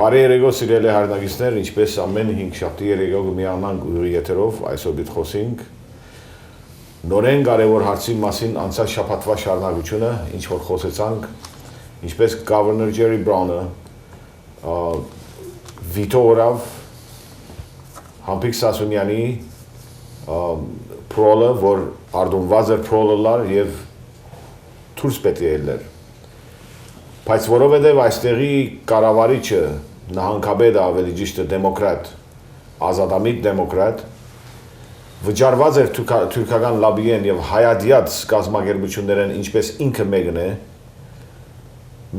Բարի երեկո սիրելի հայրենակիցներ, ինչպես ամեն 5 շաբթի երեկո կմիանանք ուղիղ եթերով, այսօր պիտի խոսենք նորեն կարևոր հարցի մասին անցած շաբաթվա շարունակությունը, ինչ որ խոսեցանք, ինչպես Governor Jerry Brown-ը վիտո օրավ Hmapig Sassouniani պրոլը, որ արդոնված էր պրոլըլար և թուրս պետք է ելներ։ Բայց որովհետև այստեղի կառավարիչը նահանգապետը ավելի ճիշտը դեմոկրատ, ազատամիտ դեմոկրատ, վճարված էր թուրքական լոբբիեն և հայադյաց կազմակերպություններն ինչպես ինքը մեկն է,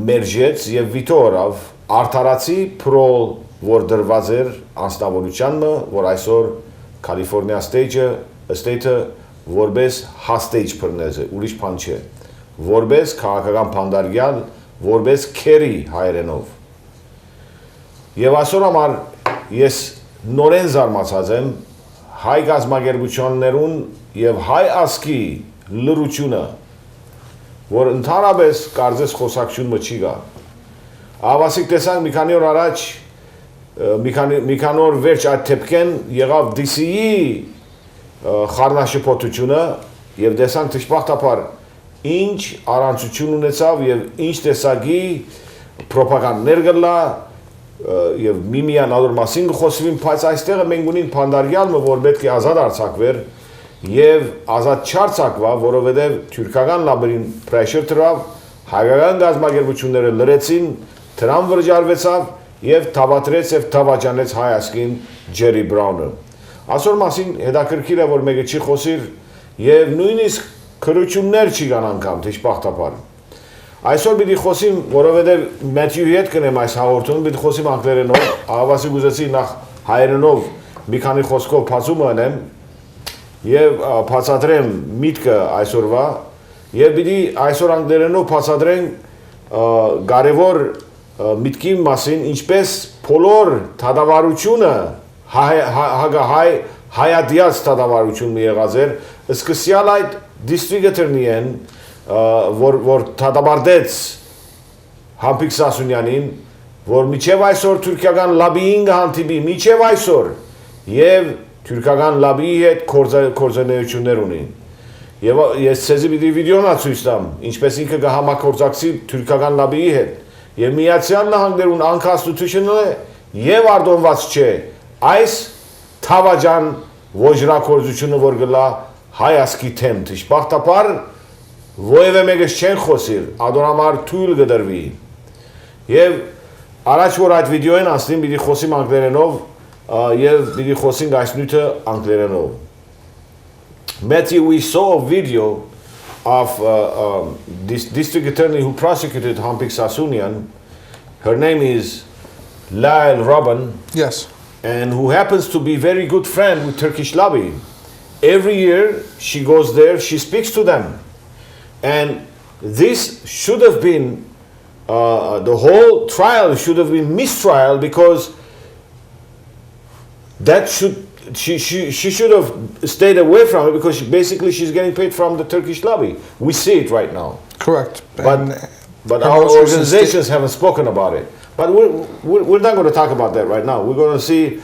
մերժեց և վիտո օրավ արդարացի պրոլ, որ դրված էր անձնավորությանը, որ այսօր Կալիֆորնիա State-ը որպես հաստեյջ պրնեզ է, ուրիշ բան չէ, որպես քաղաքական փանդարգյալ, որպես քերի հայերենով։ Եվ այսօր համար ես նորեն զարմացած եմ հայ կազմակերպություններուն և հայ ազգի լռությունը, որ ընդհանրապես կարծես խոսակցությունը չի գա։ Ավասիկ տեսանք մի քանի օր առաջ, մի քանի օր վերջ այդ թեփքեն եղավ DC-ի խառնաշփոթությունը և տեսանք դժբախտաբար ինչ առանցություն ունեցավ և ինչ տեսակի պրոպագանդներ գլա և միմիան ադոր մասին կխոսվին, բայց այստեղը մենք ունին փանդարգյալը, որ պետք է ազատ արձակվեր և ազատ չարձակվա, որովհետև թուրքական լոբբին պրեշր տրավ, հայկական կազմակերպությունները լրեցին, դրան վրճարվեցավ և թավատրեց և թավաճանեց հայ ազգին Ջերի Բրաունը։ Այսօր մասին հետաքրքիր է, որ մեկը չի խոսիր և նույնիսկ քրություններ չի կան անգամ, դժբախտաբար։ Այսօր պիտի խոսիմ, որովհետև Մեթյուի հետ կնեմ այս հաղորդումը, պիտի խոսիմ անգլերենով, աղավասի գուզեցի նախ հայերենով մի քանի խոսքով բացում անեմ և բացատրեմ միտքը այսօրվա և պիտի այսօր անգլերենով բացատրենք կարևոր միտքի մասին, ինչպես բոլոր դատավարությունը հայադյաց դատավարություն մի եղած էր, սկսյալ այդ district attorney-ն, որ դատապարտեց Hmapig Sassounianին, որ միջև այսօր թուրքական լոբբիին կհանդիպի, միջև այսօր, և թուրքական լոբբիի հետ գործունեություններ ունի։ Եվ ես ցեզի պիտի վիդեոնա ցույց տամ, ինչպես ինքը կհամագործակցի թուրքական լոբբիի հետ, և Միացյալ Նահանգներուն unconstitutional է և արդոնված չէ այս թավաճան ոճրագործությունը, որ գլա հայ ազգի թեմ, դժբախտաբար ովևէ մեկս չեն խոսիր, ադոր համար թույլ կդրվի։ Եվ առաջ որ այդ վիդեոին անցնեմ, պիտի խոսիմ անգլերենով և պիտի խոսենք այս նյութը անգլերենով։ Matthew, we saw a video of this district attorney who prosecuted Hmapig Sassounian. Her name is Lael Rubin. Yes. And who happens to be very good friend with Turkish lobby. Every year she goes there, she speaks to them. And this should have been, the whole trial should have been mistrial because that she should have stayed away from it because basically she's getting paid from the Turkish lobby. We see it right now. Correct. But our organizations haven't spoken about it. But we're not going to talk about that right now. We're going to see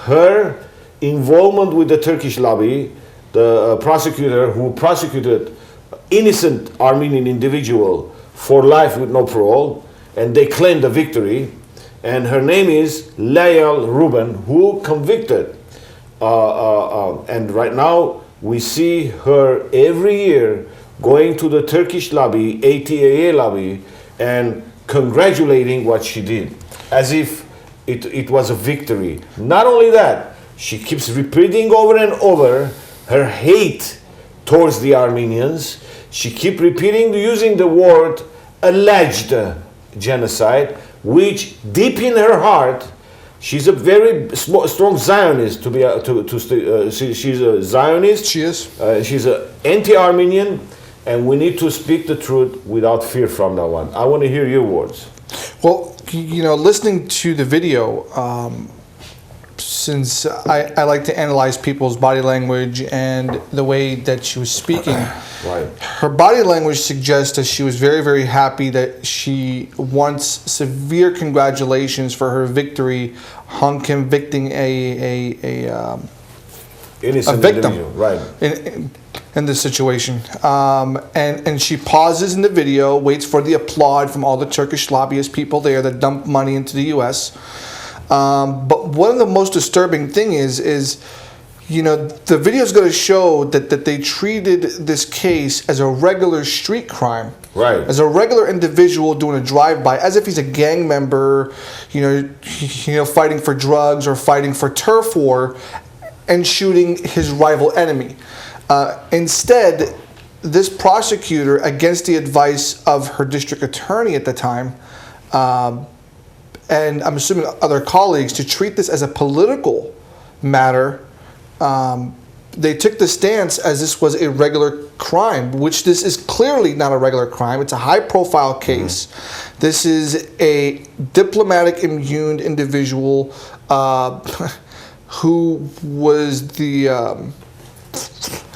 her involvement with the Turkish lobby, the prosecutor who prosecuted innocent Armenian individual for life with no parole, and they claimed a victory. And her name is Lael Rubin, who convicted. And right now we see her every year going to the Turkish lobby, A.A.C.O lobby, and congratulating what she did, as if it was a victory. Not only that, she keeps repeating over and over her hate towards the Armenians. She keeps repeating, using the word alleged genocide, which deep in her heart, she's a very strong Zionist. She's a Zionist. She is. She's an anti-Armenian. And we need to speak the truth without fear from that one. I want to hear your words. Well, you know, listening to the video, since I like to analyze people's body language and the way that she was speaking, Right. her body language suggests that she was very, very happy, that she wants severe congratulations for her victory on convicting a Innocent victim, individual, right. in this situation. And she pauses in the video, waits for the applaud from all the Turkish lobbyist people there that dump money into the U.S. But one of the most disturbing thing is, you know, the video is going to show that they treated this case as a regular street crime. Right. As a regular individual doing a drive-by, as if he's a gang member, you know, fighting for drugs or fighting for turf war and shooting his rival enemy. Instead, this prosecutor, against the advice of her district attorney at the time, and I'm assuming other colleagues, to treat this as a political matter, they took the stance as this was a regular crime, which this is clearly not a regular crime. It's a high-profile case. Mm-hmm. This is a diplomatic immuned individual who was the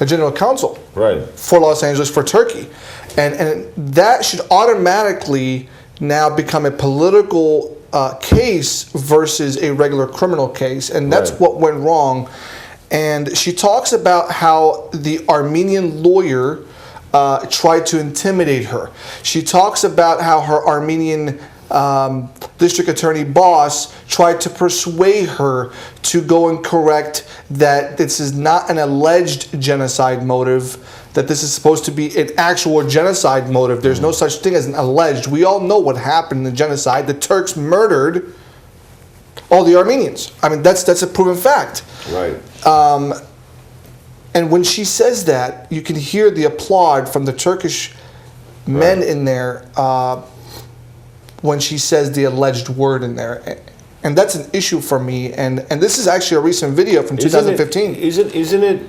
general counsel for Los Angeles for Turkey. And that should automatically now become a political case versus a regular criminal case. And that's what went wrong. And she talks about how the Armenian lawyer tried to intimidate her. She talks about how her Armenian district attorney boss tried to persuade her to go and correct that this is not an alleged genocide motive, that this is supposed to be an actual genocide motive. There's no such thing as an alleged. We all know what happened in the genocide. The Turks murdered all the Armenians. I mean, that's a proven fact. Right. And when she says that, you can hear the applaud from the Turkish men in there when she says the alleged word in there. And that's an issue for me. And this is actually a recent video from 2015. Isn't it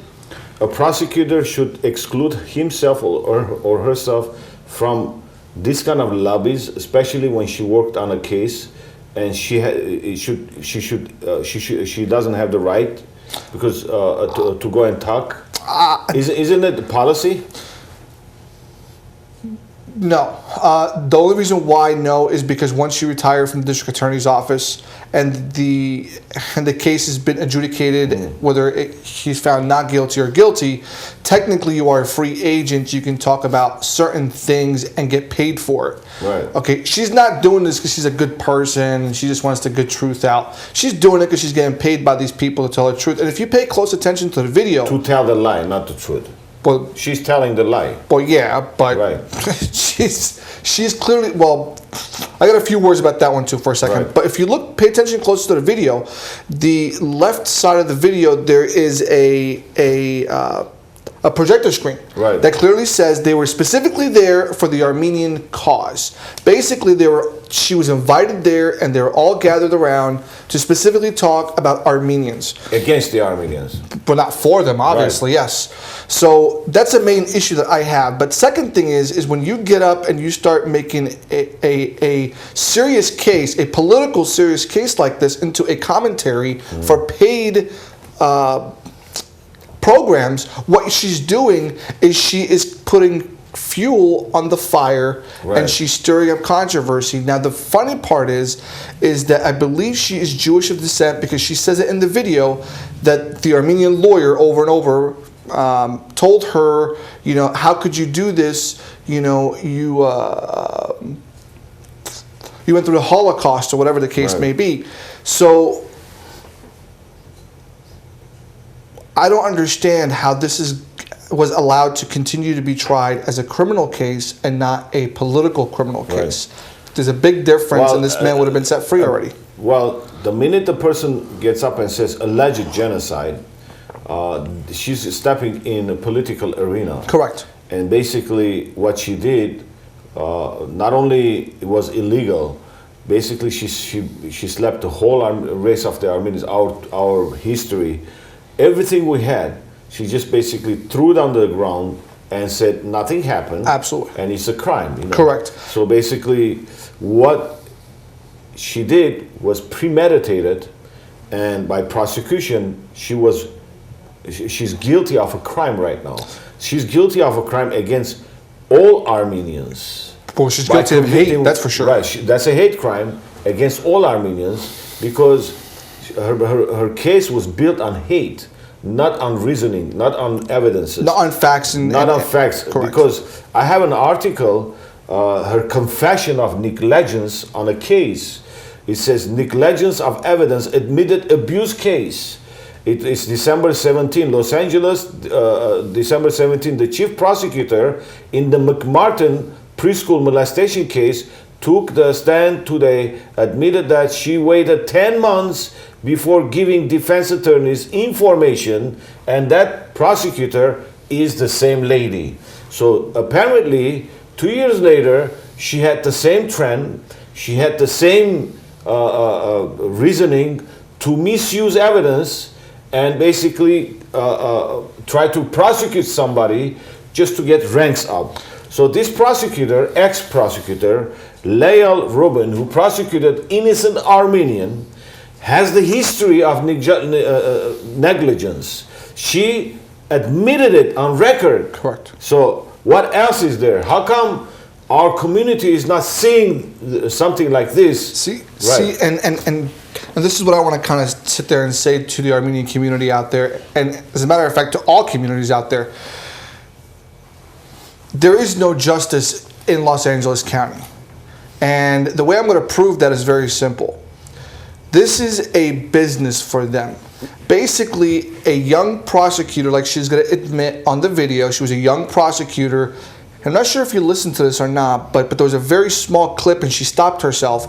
a prosecutor should exclude himself or herself from this kind of lobbies, especially when she worked on a case and she doesn't have the right because to go and talk? Isn't it the policy? No. The only reason why no is because once you retire from the district attorney's office and the case has been adjudicated, whether he's found not guilty or guilty, technically you are a free agent. You can talk about certain things and get paid for it. Right. Okay. She's not doing this because she's a good person and she just wants to get truth out. She's doing it because she's getting paid by these people to tell the truth. And if you pay close attention to the video, to tell the lie, not the truth. Well, she's telling the lie. Well, yeah, but she's clearly, well, I got a few words about that one too for a second. But if you pay attention close to the video, the left side of the video, there is a projector screen that clearly says they were specifically there for the Armenian cause. Basically, she was invited there and they were all gathered around to specifically talk about Armenians. Against the Armenians. But not for them, obviously, yes. So that's a main issue that I have. But second thing is when you get up and you start making a serious case, a political serious case like this into a commentary for paid programs, what she's doing is she is putting fuel on the fire and she's stirring up controversy. Now the funny part is that I believe she is Jewish of descent because she says it in the video that the Armenian lawyer over and over told her, you know, how could you do this? You know, you went through the Holocaust or whatever the case may be. So I don't understand how this was allowed to continue to be tried as a criminal case and not a political criminal case. There's a big difference, and this man would have been set free already. Well, the minute the person gets up and says alleged genocide, she's stepping in a political arena. Correct. And basically what she did, not only it was illegal, basically she slapped the whole race of the Armenians, our history, everything we had. She just basically threw it on the ground and said nothing happened. Absolutely. And it's a crime. You know? Correct. So basically what she did was premeditated, and by prosecution, she's guilty of a crime right now. She's guilty of a crime against all Armenians. Well, she's guilty of hate, that's for sure. Right, that's a hate crime against all Armenians because her case was built on hate, not on reasoning, not on evidences. Not on facts. Not on facts. Correct. Because I have an article, her confession of negligence on a case. It says negligence of evidence admitted abuse case. It is December 17, Los Angeles, December 17, the chief prosecutor in the McMartin preschool molestation case took the stand today, admitted that she waited 10 months before giving defense attorneys information, and that prosecutor is the same lady. So apparently, 2 years later, she had the same trend, she had the same reasoning to misuse evidence and basically try to prosecute somebody just to get ranks up. So this prosecutor, ex-prosecutor, Lael Rubin, who prosecuted innocent Armenian, has the history of negligence. She admitted it on record. Correct. So what else is there? How come our community is not seeing something like this? See, and this is what I want to kind of sit there and say to the Armenian community out there, and as a matter of fact, to all communities out there. There is no justice in Los Angeles County. And the way I'm going to prove that is very simple. This is a business for them. Basically, a young prosecutor, like she's going to admit on the video, she was a young prosecutor. I'm not sure if you listened to this or not, but there was a very small clip and she stopped herself.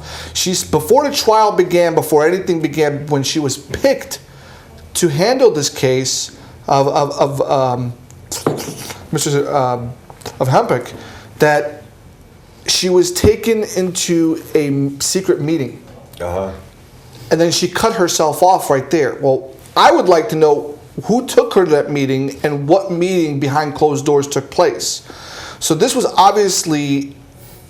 Before the trial began, before anything began, when she was picked to handle this case of Hmapig, that she was taken into a secret meeting. And then she cut herself off right there. Well, I would like to know who took her to that meeting and what meeting behind closed doors took place. So this was obviously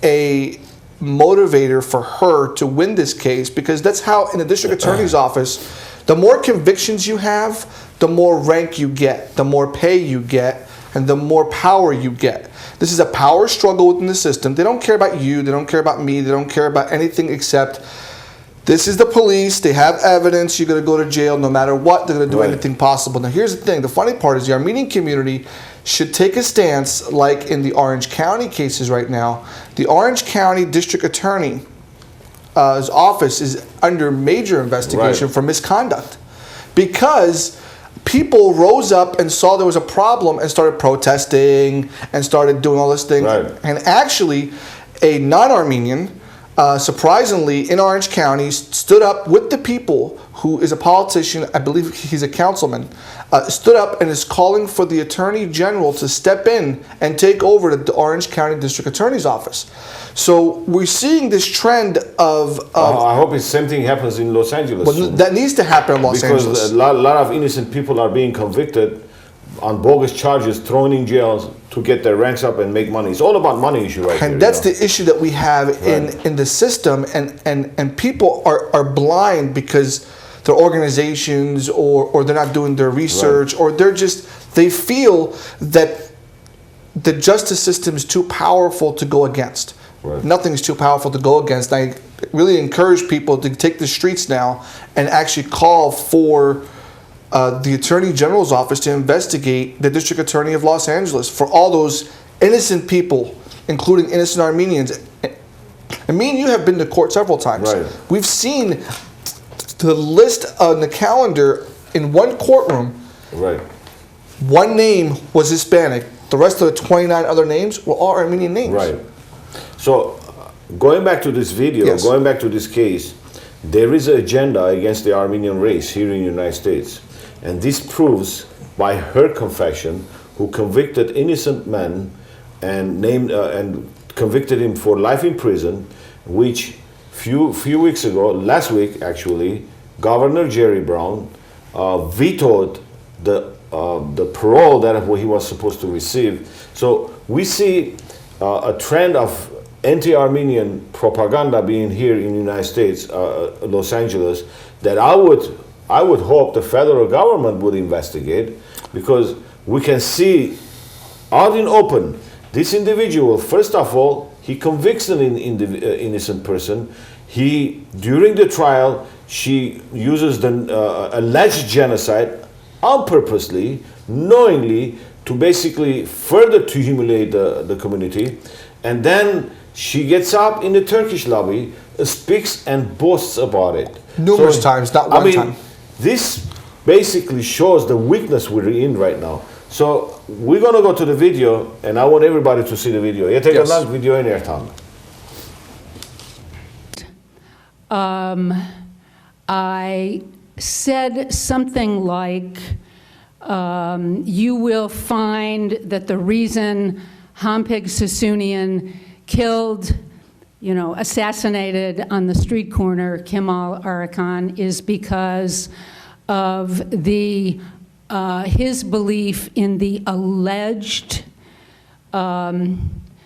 a motivator for her to win this case, because that's how in the district attorney's office, the more convictions you have, the more rank you get, the more pay you get, and the more power you get. This is a power struggle within the system. They don't care about you, they don't care about me, they don't care about anything except this is the police, they have evidence, you're going to go to jail no matter what, they're going to do anything possible. Now here's the thing, the funny part is the Armenian community should take a stance like in the Orange County cases right now. The Orange County District Attorney's office is under major investigation for misconduct, because people rose up and saw there was a problem and started protesting and started doing all this thing. And actually, a non-Armenian, surprisingly, in Orange County, stood up with the people, who is a politician, I believe he's a councilman, stood up and is calling for the Attorney General to step in and take over the Orange County District Attorney's office. So we're seeing this trend of... I hope the same thing happens in Los Angeles. Well, that needs to happen in Los Angeles. Because a lot of innocent people are being convicted on bogus charges, thrown in jails to get their ranks up and make money. It's all about money issue right here. And that's the issue that we have in the system, and people are blind because their organizations or they're not doing their research, or they feel that the justice system is too powerful to go against. Nothing is too powerful to go against. I really encourage people to take the streets now and actually call for the Attorney General's office to investigate the District Attorney of Los Angeles for all those innocent people, including innocent Armenians. And me and you have been to court several times. We've seen the list on the calendar in one courtroom. One name was Hispanic. The rest of the 29 other names were all Armenian names. So going back to this video, going back to this case, there is an agenda against the Armenian race here in the United States. And this proves by her confession, who convicted innocent men and convicted him for life in prison, which few weeks ago, last week actually, Governor Jerry Brown vetoed the parole that he was supposed to receive. So we see a trend of anti-Armenian propaganda being here in the United States, Los Angeles, that I would I would hope the federal government would investigate, because we can see out in open this individual. First of all, he convicts an innocent person. During the trial, she uses the alleged genocide unpurposely, knowingly, to basically further to humiliate the community. And then she gets up in the Turkish lobby, speaks and boasts about it. Numerous times, not one time. This basically shows the weakness we're in right now. So we're going to go to the video, and I want everybody to see the video. Yes. Video in Ertan. I said something like, you will find that the reason Hmapig Sassounian killed, assassinated on the street corner Kemal Arakan is because of his belief in the alleged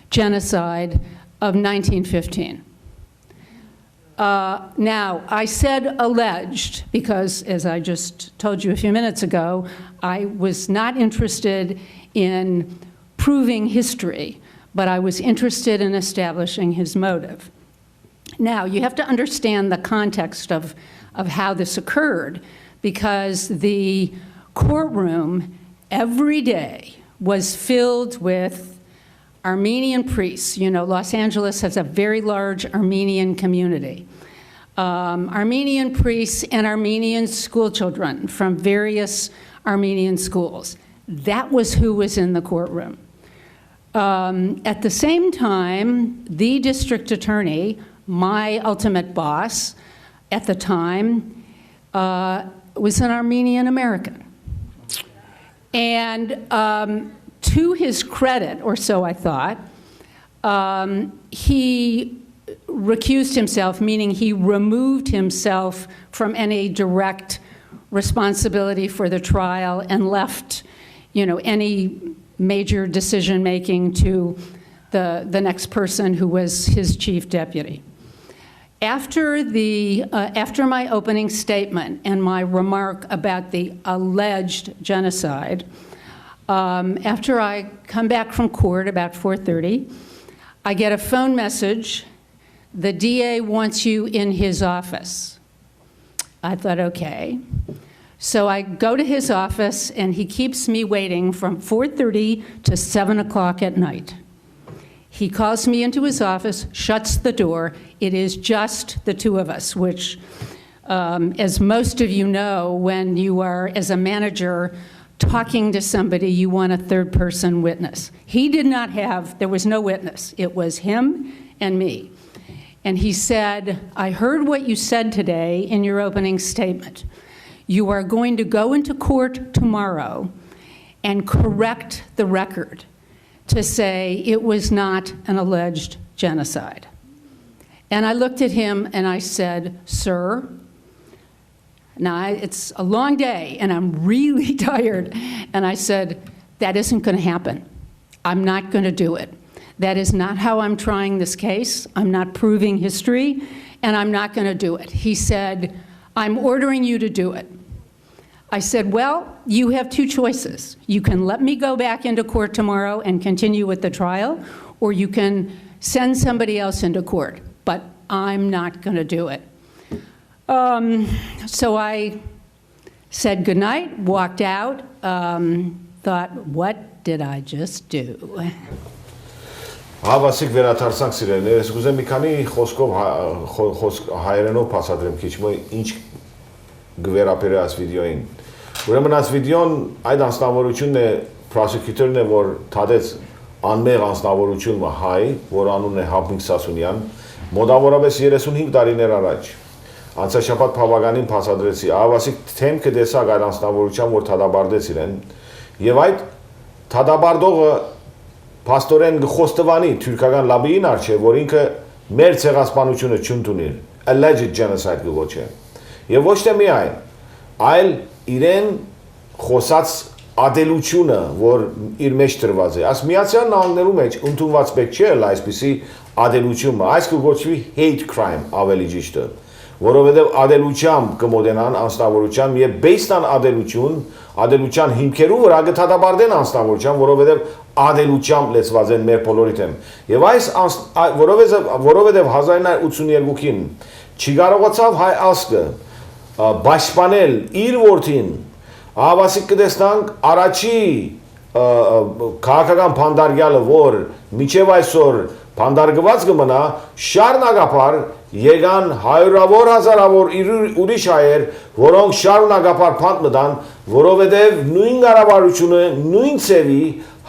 genocide of 1915. Now, I said alleged because, as I just told you a few minutes ago, I was not interested in proving history, but I was interested in establishing his motive. Now, you have to understand the context of how this occurred, because the courtroom every day was filled with Armenian priests. Los Angeles has a very large Armenian community. Armenian priests and Armenian school children from various Armenian schools. That was who was in the courtroom. At the same time, the district attorney, my ultimate boss at the time, was an Armenian American. And to his credit, or so I thought, he recused himself, meaning he removed himself from any direct responsibility for the trial and left, any major decision-making to the next person who was his chief deputy. After my opening statement and my remark about the alleged genocide, after I come back from court about 4:30, I get a phone message. The DA wants you in his office. I thought, okay. So I go to his office, and he keeps me waiting from 4:30 to 7 o'clock at night. He calls me into his office, shuts the door. It is just the two of us, which, as most of you know, when you are, as a manager, talking to somebody, you want a third-person witness. He did not have, there was no witness. It was him and me. And he said, I heard what you said today in your opening statement. You are going to go into court tomorrow and correct the record to say it was not an alleged genocide. And I looked at him and I said, sir, now it's a long day and I'm really tired. And I said, that isn't going to happen. I'm not going to do it. That is not how I'm trying this case. I'm not proving history, and I'm not going to do it. He said, I'm ordering you to do it. I said, well, you have two choices. You can let me go back into court tomorrow and continue with the trial, or you can send somebody else into court, but I'm not going to do it. So I said goodnight, walked out, thought, what did I just do? Հավասիկ վերաթարցանք սիրելիներ, ես կուզեմ մի քանի խոսքով հայերենով փաստադրեմ քիչ մը ինչ գվերապերի այս վիդեոին։ Ուրեմն այս վիդեոն այդ անձնավորությունն է, prosecutor-ն է, որ թադեց անմեղ անձնավորությունը հայ, որ անունն է Hmapig Sassounian, մոտավորապես 35 տարիներ առաջ։ Անցաշաբաթ բավականին փաստադրեցի, հավասիկ թեմքը տեսակ այդ անձնավորության, որ թադաբարդեց իրեն, եւ այդ թադաբարդողը Պաստորեն գխոստվանի թուրքական լաբիին արչև, որ ինքը մեր ցեղասպանությունը չընդունիր, alleged genocide գոչե։ Եվ ոչ թե միայն, այլ իրեն խոսած ադելությունը, որ իր մեջ տրված է։ Այս Միացյալ Նահանգներում մեջ ընդունված պետք չէ այսպիսի ադելությունը, այս կգոչվի hate crime ավելի ճիշտը, որովհետև ադելությամբ կմոտենան անձնավորությամբ եւ based on ադելության հիմքերու վրա կդատաբարտեն անձնավորությամբ, որովհետև ադելությամբ լեցված են մեր բոլորի դեմ։ Եվ այս որովհետև 1982-ին չի կարողացավ հայ ազգը պաշտպանել իր որդին, ավասիկ կտեսնանք առաջի քաղաքական փանդարգյալը, որ միջև այսօր փանդարգված կմնա, շարունակապար եկան հարյուրավոր հազարավոր ուրիշ հայեր, որոնք շարունակապար փանդ մտան, որովհետև նույն կառավարությունը, նույն ծևի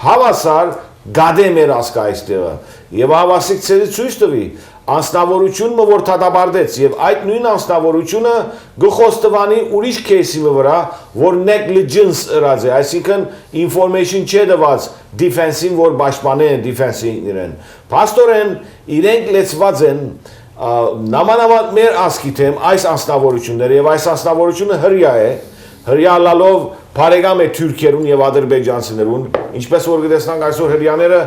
հավասար գադե մեր ազգը այստեղը։ Եվ հավասիկ ծևի ցույց տվի անձնավորությունը, որ դատաբարտեց, եւ այդ նույն անձնավորությունը գխոստվանի ուրիշ քեյսի վրա, որ negligence ըրած է, այսինքն information չէ դված defense-ին, որ պաշտպանեն defense-ին իրեն։ Փաստորեն իրենք լեցված են նամանավանդ մեր ազգի թեմ այս անձնավորությունները, եւ այս անձնավորությունը հրյա է, հրյա լալով բարեկամ է թուրքերուն եւ ադրբեջանցիներուն, ինչպես որ գտեսնանք այսօր հրյաները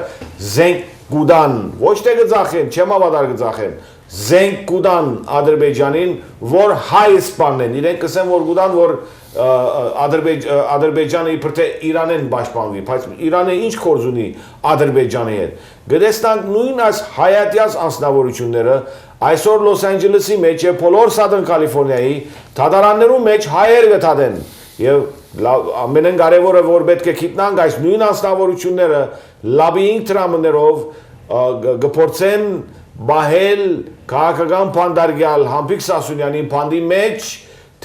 զենք գուդան, ոչ թե գծախեն, չեմ ավադար գծախեն, զենք գուդան Ադրբեջանին, որ հայ սպանեն, իրենք կսեն, որ գուդան, որ Ադրբեջանը իբր թե Իրանեն պաշտպանվի, բայց Իրանը ինչ գործ ունի Ադրբեջանի հետ։ Գտեսնանք նույն այս հայատյաց անձնավորությունները այսօր Լոս Անջելեսի մեջ եւ բոլոր Southern California-ի դատարաններում մեջ հայեր գտադեն եւ ամենեն կարևորը որ պետք է գիտնանք այս նույն անձնավորությունները լաբինգ տրամներով գփորձեն բահել քաղաքական փանդարգյալ Հմապիգ Սասսունյանին փանդի մեջ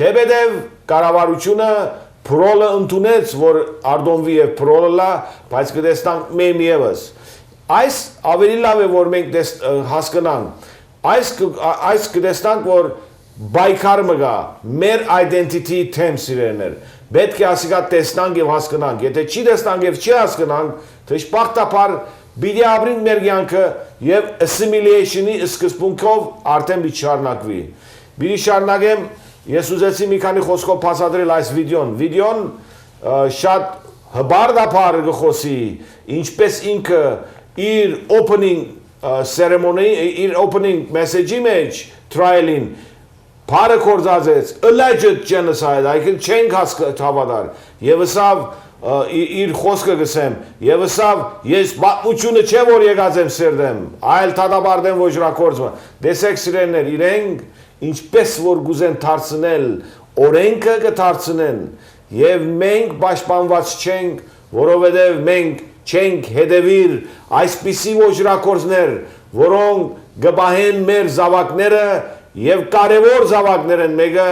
թեպետև կառավարությունը պրոլը ընդունեց որ արդոնվի եւ պրոլը լա բայց կտեսնանք մեմ եւս այս ավելի լավ է որ մենք հասկանանք այս կտեսնանք որ բայկար մգա մեր identity թեմ սիրեներ պետք է ասիկա տեսնանք եւ հասկանանք եթե չի տեսնանք եւ չի հասկանանք դժբախտաբար բիդի ապրին մեր կյանքը եւ assimilation-ի սկզբունքով արդեն մի շարունակվի բիդի շարունակեմ ես ուզեցի մի քանի խոսքով բացատրել այս վիդեոն շատ հբարդապար գխոսի ինչպես ինքը իր opening ceremony իր opening message-ի մեջ trial-ին Փարը կործածեց, alleged genocide, այգին չենք հավատար, և ըսավ իր խոսքը գսեմ, և ըսավ ես պատմությունը չէ որ եկած եմ սերդեմ, այլ թադաբարդեմ ոջրակործը, դեսեք սիրեններ, իրենք ինչպես որ գուզեն թարցնել, օրենքը կթարցնեն, և մենք պաշտպանված չենք, որովհետև մենք չենք հետևիր այսպիսի ոջրակործներ, որոնք գբահեն մեր զավակները Եվ կարևոր զավակներ են մեկը,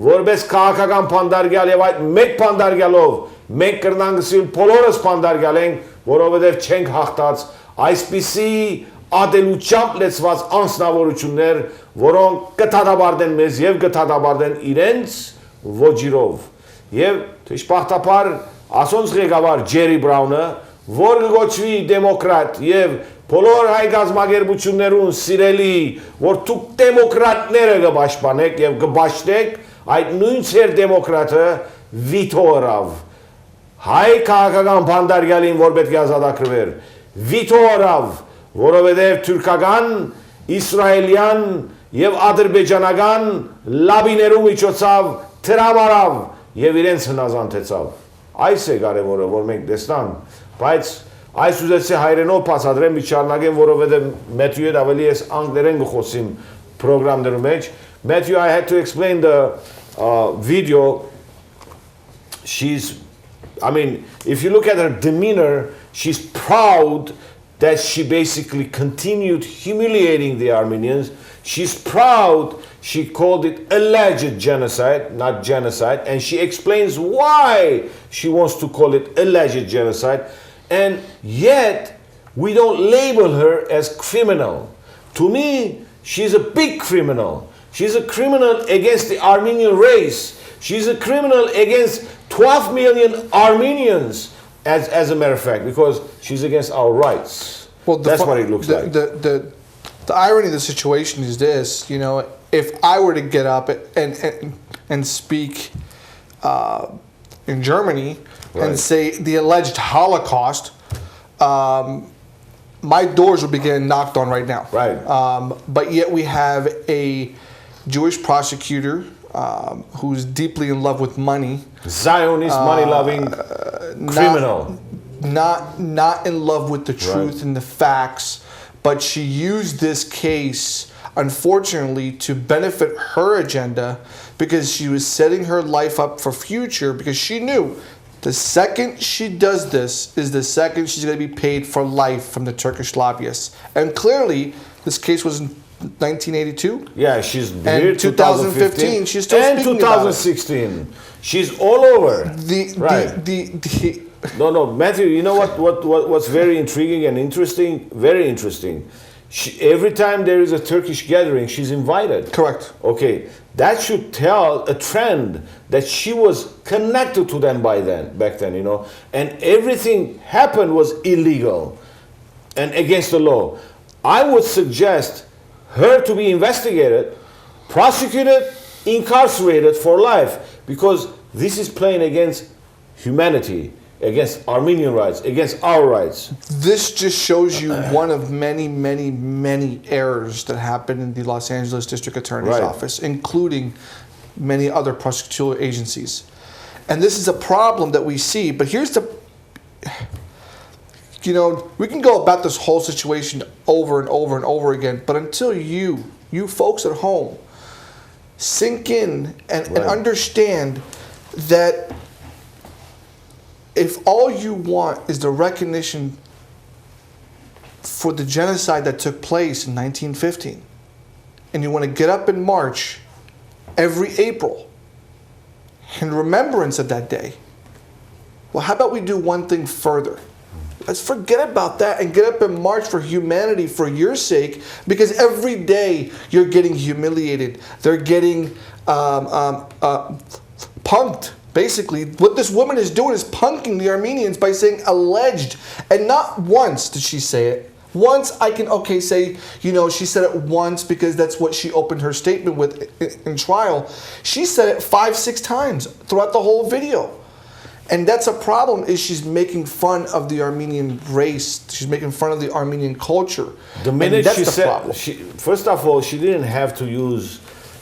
որպես քաղաքական փանդարգյալ եւ այդ մեկ փանդարգյալով մենք կրնանք սիլ բոլորս փանդարգյալ ենք, որովհետեւ չենք հաղթած այսպիսի ադելությամբ լեցված անձնավորություններ, որոնք կթադաբարդեն մեզ եւ կթադաբարդեն իրենց ոճիրով։ Եվ դժբախտաբար ասոնց ղեկավար Ջերի Բրաունը, որ գոչվի դեմոկրատ եւ Բոլոր հայ գազագերբություններուն սիրելի, որ դուք դեմոկրատները կպաշտպանեք եւ կպաշտեք, այդ նույն ծեր դեմոկրատը վիտո ըրավ։ Հայ քաղաքական փանդարգյալին, որ պետք է ազատագրվեր, վիտո ըրավ, որովհետեւ թուրքական, իսրայելյան եւ ադրբեջանական լաբիներու միջոցով տրամարավ եւ իրենց հնազանդեցավ։ Այս է կարևորը, որ մենք տեսնանք, բայց Այս ուզեցի հայրենով բացատրեմ մի շարունակեմ, որովհետև Matthew հետ ավելի ես անգլերեն գխոսիմ պրոգրամներու մեջ։ Matthew, I had to explain the video. If you look at her demeanor, she's proud that she basically continued humiliating the Armenians. She's proud she called it alleged genocide, not genocide, and she explains why she wants to call it alleged genocide. And yet, we don't label her as criminal. To me, she's a big criminal. She's a criminal against the Armenian race. She's a criminal against 12 million Armenians, as a matter of fact, because she's against our rights. Well, that's what it looks like. The irony of the situation is this, if I were to get up and speak in Germany, right. And say the alleged Holocaust, my doors would be getting knocked on right now. Right. But yet we have a Jewish prosecutor who's deeply in love with money. Zionist, money-loving criminal. Not in love with the truth and the facts, but she used this case, unfortunately, to benefit her agenda because she was setting her life up for future because she knew the second she does this is the second she's going to be paid for life from the Turkish lobbyists. And clearly, this case was in 1982. Yeah, she's and here 2015. She's still and speaking 2016. About it. She's all over. No, Matthew. You know what's very intriguing and interesting? Very interesting. Every time there is a Turkish gathering, she's invited. Correct. Okay, that should tell a trend that she was connected to them back then, you know, and everything happened was illegal and against the law. I would suggest her to be investigated, prosecuted, incarcerated for life, because this is playing against humanity, against Armenian rights, against our rights. This just shows you one of many, many, many errors that happened in the Los Angeles District Attorney's Office, including many other prosecutorial agencies. And this is a problem that we see, but here's the, you know, we can go about this whole situation over and over and over again, but until you folks at home sink in and understand that if all you want is the recognition for the genocide that took place in 1915, and you want to get up in March every April in remembrance of that day, well, how about we do one thing further? Let's forget about that and get up in March for humanity, for your sake, because every day you're getting humiliated. They're getting punked. Basically, what this woman is doing is punking the Armenians by saying alleged. And not once did she say it. Once I can, say, you know, she said it once because that's what she opened her statement with in trial. She said it 5-6 times throughout the whole video. And that's a problem, is she's making fun of the Armenian race. She's making fun of the Armenian culture. The minute she said, first of all, she didn't have to use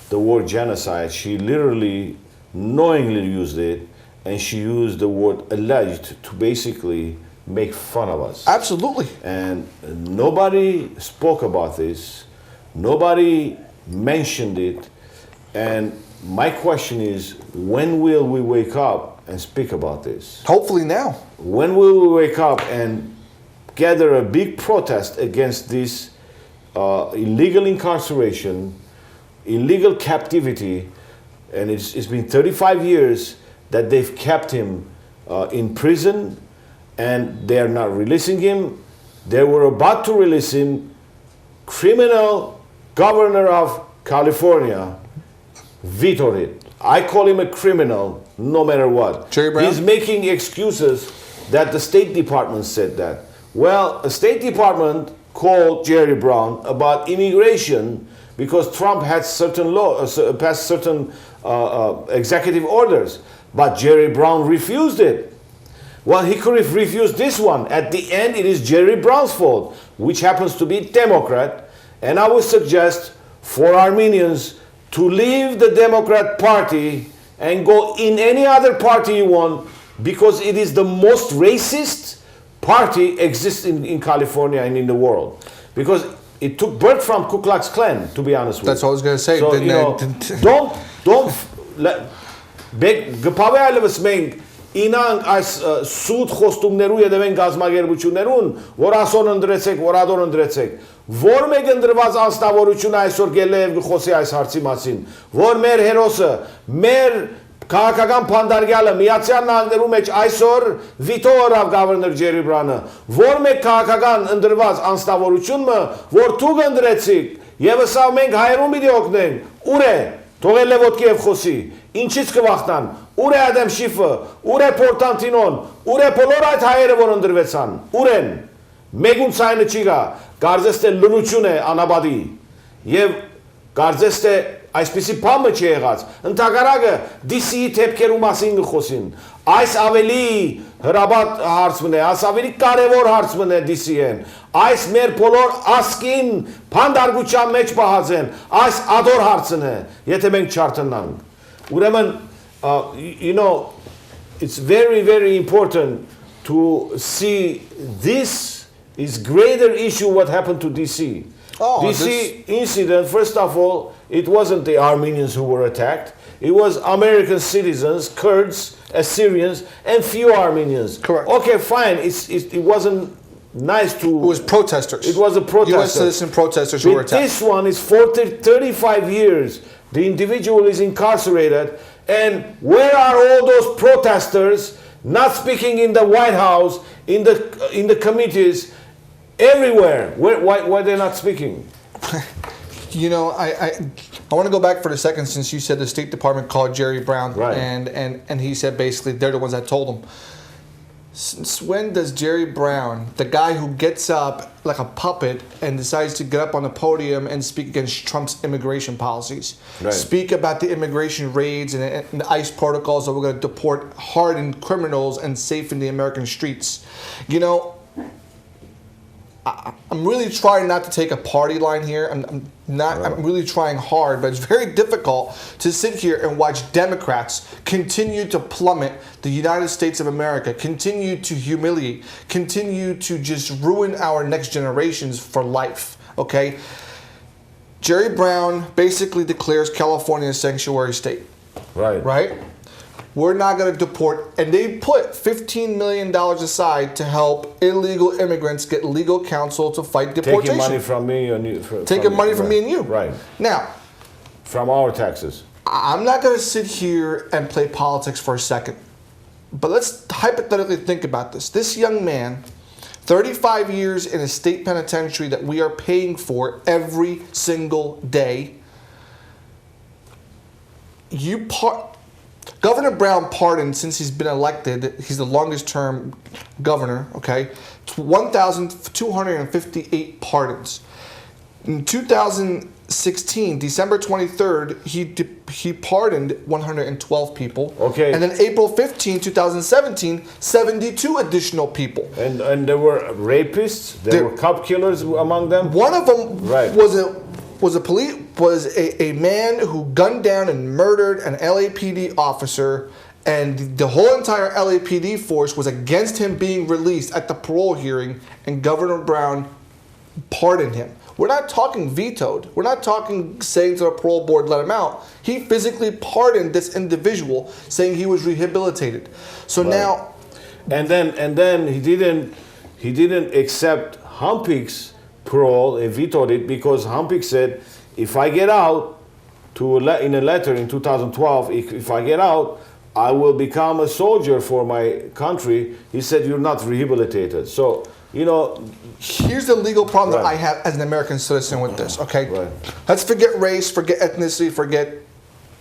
the word genocide. She literally knowingly used it, and she used the word alleged to basically make fun of us. Absolutely. And nobody spoke about this. Nobody mentioned it. And my question is, when will we wake up and speak about this? Hopefully now. When will we wake up and gather a big protest against this illegal incarceration, illegal captivity? And it's been 35 years that they've kept him in prison, and they're not releasing him. They were about to release him. Criminal governor of California vetoed it. I call him a criminal no matter what. Jerry Brown? He's making excuses that the State Department said that. Well, the State Department called Jerry Brown about immigration because Trump had passed certain executive orders, but Jerry Brown refused it. Well, he could have refused this one. At the end, it is Jerry Brown's fault, which happens to be Democrat. And I would suggest for Armenians to leave the Democrat Party and go in any other party you want, because it is the most racist party exists in California and in the world. Because it took birth from Ku Klux Klan, to be honest with you. That's what I was going to say. So, you know, don't let գպավե այլևս մենք ինանք այս սուտ խոստումներու յետևեն գազագերբություններուն, որ ասոն ընդրեցեք, որ ադոն ընդրեցեք, որ մեկ ընդրված անձնավորությունը այսօր գելե եւ գխոսի այս հարցի մասին, որ մեր հերոսը, մեր քաղաքական փանդարգյալը Միացյալ Նահանգներու մեջ այսօր վիտո օրավ գավերնոր Ջերի Բրանը, որ մեկ քաղաքական ընդրված անձնավորությունը, որ դուք ընդրեցիք, եւ սա մենք հայերուն պիտի օգնենք, ուր է, թողել է ոտքի եւ խոսի, ինչից կվախտան, ուր է Ադեմ Շիֆը, ուր է Պորտանտինոն, ուր է բոլոր այդ հայերը, որ ընդրվեցան, ուր են, մեկուն ցայնը չի գա, կարծես թե լնություն է անաբադի, եւ կարծես թե Այսպիսի բամը չի եղած։ Ընդհանրակը DC-ի թեփքերու մասին գխոսին։ Այս ավելի հրաբատ հարցն է, այս ավելի կարևոր հարցն է DC-ին։ Այս մեր բոլոր ասկին փանդարգության մեջ պահած են։ Այս ադոր հարցն է, եթե մենք չարտնանք։ Ուրեմն, you know, it's very, very important to see this is greater issue what happened to DC. DC incident, first of all, it wasn't the Armenians who were attacked. It was American citizens, Kurds, Assyrians, and few Armenians. Correct. Okay, fine. It wasn't nice to... It was protesters. It was a protester. U.S. citizen protesters who were attacked. This one is for 35 years. The individual is incarcerated. And where are all those protesters not speaking in the White House, in the committees, everywhere? Why they're not speaking? You know, I want to go back for a second, since you said the State Department called Jerry Brown, right. and he said basically they're the ones that told him. Since when does Jerry Brown, the guy who gets up like a puppet and decides to get up on the podium and speak against Trump's immigration policies, right. speak about the immigration raids and the ICE protocols that we're going to deport hardened criminals and safe in the American streets? You know, I'm really trying not to take a party line here. I'm really trying hard, but it's very difficult to sit here and watch Democrats continue to plummet the United States of America, continue to humiliate, continue to just ruin our next generations for life, okay? Jerry Brown basically declares California a sanctuary state. Right. Right? We're not going to deport, and they put $15 million aside to help illegal immigrants get legal counsel to fight deportation. Taking money from me and you. Taking money from me and you. Right. Now, from our taxes. I'm not going to sit here and play politics for a second, but let's hypothetically think about this. This young man, 35 years in a state penitentiary that we are paying for every single day. Governor Brown pardoned, since he's been elected, he's the longest term governor, okay, 1,258 pardons. In 2016, December 23rd, he pardoned 112 people. Okay. And then April 15, 2017, 72 additional people. And there were rapists, there were cop killers among them? One of them right. was a man who gunned down and murdered an LAPD officer, and the whole entire LAPD force was against him being released at the parole hearing, and Governor Brown pardoned him. We're not talking vetoed. We're not talking saying to the parole board, let him out. He physically pardoned this individual, saying he was rehabilitated. So right. Now... And then he didn't accept Hmapig's parole, he vetoed it, because Hmapig said, if I get out, in a letter in 2012, if I get out, I will become a soldier for my country. He said, you're not rehabilitated. So, you know... Here's the legal problem right. that I have as an American citizen with this, okay? Right. Let's forget race, forget ethnicity, forget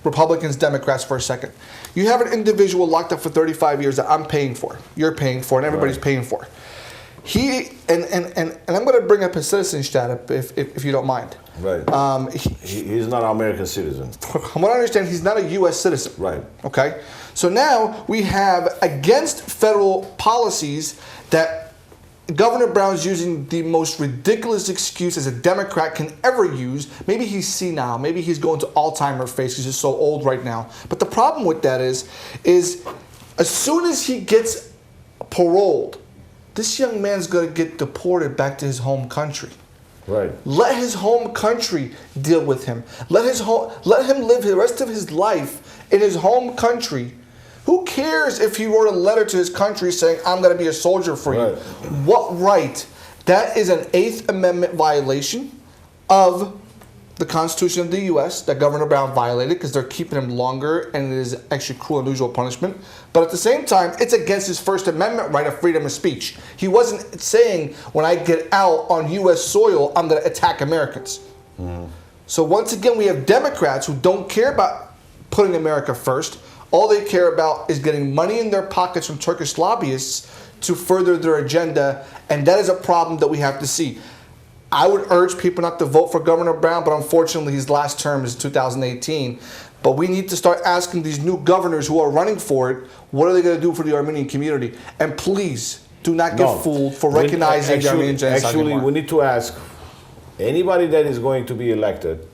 Republicans, Democrats for a second. You have an individual locked up for 35 years that I'm paying for, you're paying for, and everybody's right. paying for. And I'm going to bring up his citizen status if you don't mind. Right. He's not an American citizen. From what I understand, he's not a U.S. citizen. Right. Okay. So now we have, against federal policies, that Governor Brown's using the most ridiculous excuse as a Democrat can ever use. Maybe he's senile. Maybe he's going to Alzheimer's phase because he's so old right now. But the problem with that is as soon as he gets paroled, this young man's going to get deported back to his home country. Right. Let his home country deal with him. Let him live the rest of his life in his home country. Who cares if he wrote a letter to his country saying, I'm going to be a soldier for you? What right? That is an 8th Amendment violation of the Constitution of the U.S. that Governor Brown violated, because they're keeping him longer, and it is actually cruel and unusual punishment. But at the same time, it's against his First Amendment right of freedom of speech. He wasn't saying, when I get out on U.S. soil, I'm going to attack Americans. Mm. So once again, we have Democrats who don't care about putting America first. All they care about is getting money in their pockets from Turkish lobbyists to further their agenda, and that is a problem that we have to see. I would urge people not to vote for Governor Brown, but unfortunately his last term is 2018. But we need to start asking these new governors who are running for it, what are they going to do for the Armenian community? And please, do not get fooled for recognizing the Armenian genocide. Actually, we need to ask anybody that is going to be elected,